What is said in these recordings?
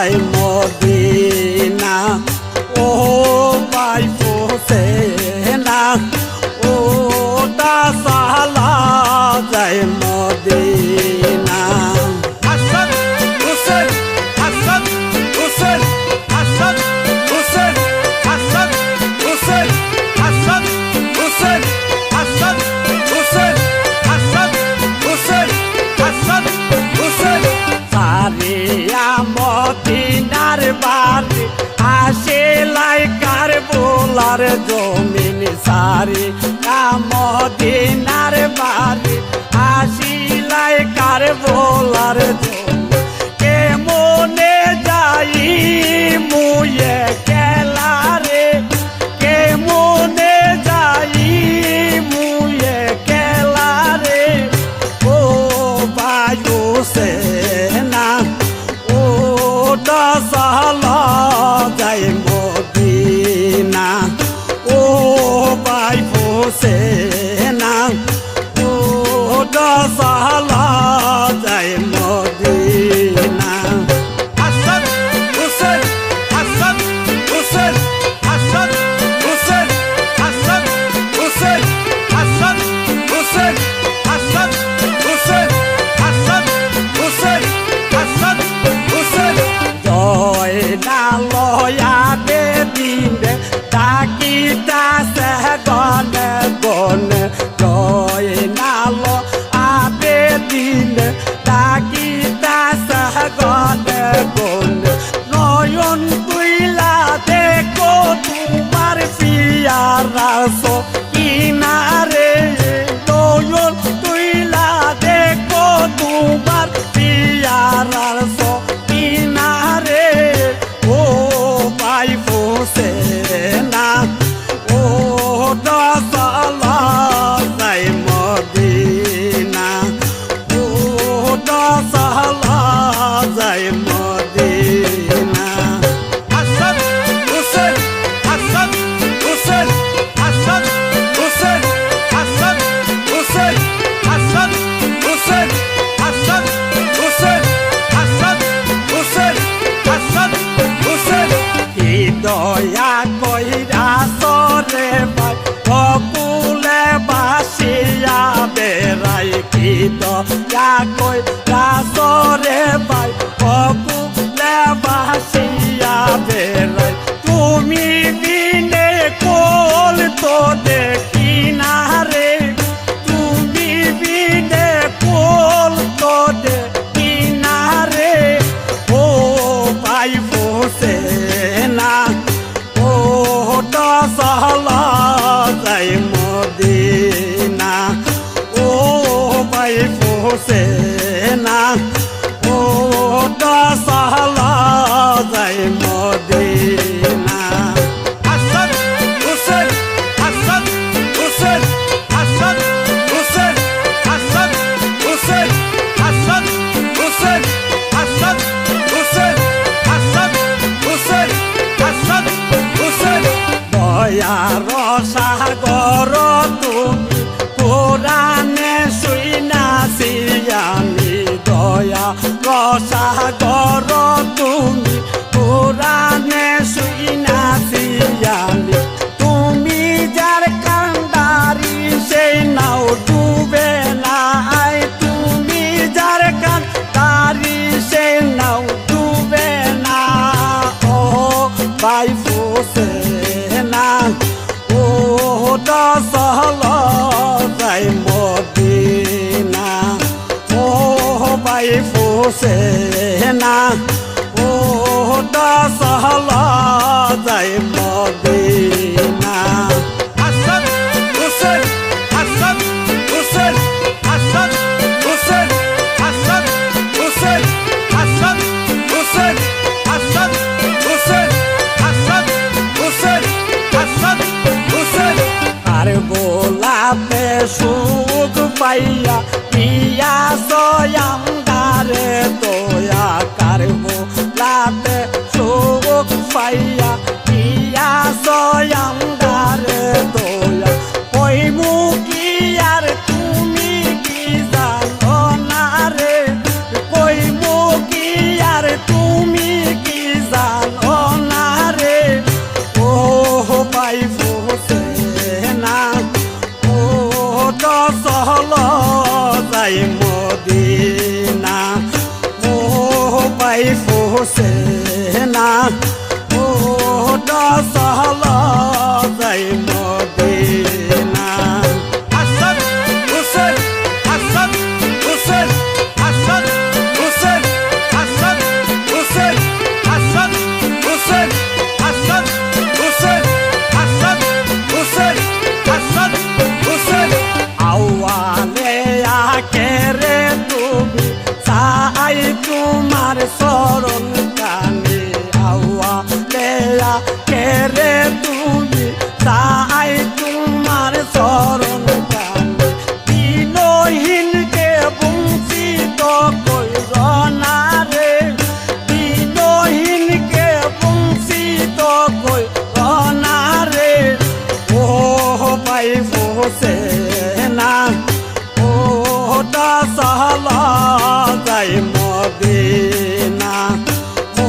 যাই Medina oh ভাই হোসেনা ও দাসালা যাই মদিনা হাসান হোসেন হাসান হোসেন হাসান হোসেন হাসান হোসেন হাসান হোসেন হাসান হোসেন হাসান হোসেন হাসান হোসেন সারিয়া মদিনার বাড়ি আসে লাইকার বোলার জমিন সারি মদিনার বাড়ি আসি লাইকার বোলার জমিন কে মনে যাই মুয়ে খেলা রে কে মনে যাই মুয়ে খেলা রে ও বায়ু সেনা ও দাসালা যাই মদিনা ও ভাই হোসেনা ও দাসালা যাই মদিনা হাসান হোসেন হাসান হোসেন হাসান হোসেন হাসান হোসেন হাসান হোসেন হাসান হোসেন হাসান হোসেন হাসান হোসেন জয় না লয়াবে দিনে ডাকিতা সে গনে গনে জয় না লয়াবে দিনে ডাকিতা সে গনে গনে নয়ন তুইলা দেখো তোমার পিয়ারা সো কিনারে নয়ন তুইলা দেখো তোমার পিয়ারা সো কিনারে ও ভাই হোসেনা ও দাসালা যাই মদিনা ও দাসালা যাই মদিনা হাসান হোসেন হাসান হোসেন হাসান হোসেন হাসান হোসেন হাসান হোসেন হাসান হোসেন হাসান হোসেন হাসান হোসেন কি দয়া কইরা সরে ভাই বকুলে বাসিয়া বেড়াই কি দয়া কইরা সরে ভাই বকুলে বাসিয়া বেড়াই তুমি বিনে কোল তো দেখি না রে তুমি বিনে কোল তো দেখি না রে ও ভাই হোসেনা ও দাসালা যাই মদিনা ও ভাই হোসেনা ও দাসালা যাই মদিনা হাসান হোসেন হাসান হোসেন হাসান হোসেন হাসান হোসেন হাসান হোসেন হাসান হোসেন হাসান হোসেন হাসান হোসেন দয়া রসাগর তুমি পুরাণে শুইনাছি আমি দয়া রসাগর তুমি পুরাণে শুইনাছি আমি তুমি যার কান্দারি সেই নাও ডুবে নাই তুমি যার কান্দারি সেই নাও ডুবে না ও ভাই হোসেনা ও দাসালা যাই মদিনা ও ভাই হোসেনা ও দাসালা যাই মদিনা হাসান হোসেন হাসান হোসেন হাসান হোসেন হাসান হোসেন হাসান হোসেন হাসান হোসেন হাসান হোসেন হাসান হোসেন আর গোলাপে সুখ পাইয়া পিয়া সয়ামদারে দয়া কার গোলাপে সুখ পাইয়া পিয়া সয়ামদারে দয়া ওই মুখি আর তুমি কি জানো না রে কই মুখি আর তুমি কি সেনা ও দশহলা যাই মদিনা হাসান হুসেন হাসান হুসেন হাসান হুসেন হাসান হুসেন হাসান হুসেন হাসান হুসেন হাসান হুসেন হাসান হুসেন আওয়ালে আকেরে তুমি চাই তোমার শরণ কানে আওয়ালে আকেরে তুমি চাই তোমার শরণ কানে দিনহীনকে বঞ্চিত কইর না রে দিনহীনকে বঞ্চিত কইর না রে ও ভাই বসে না ও দশহলা যাই মদিনা ও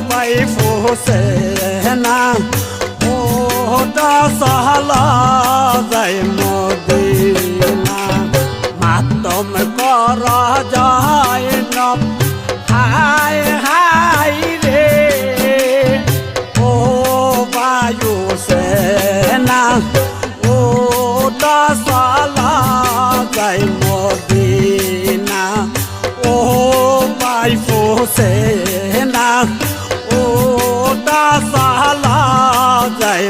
ভাই বসে না ও দশহলা যাই মদিনা মাতম কর যায় নব হায় হায় রে ও বায়ু সেনা ও দশহলা যাই মদিনা ও বাইফু সেনা ও দশহলা যাই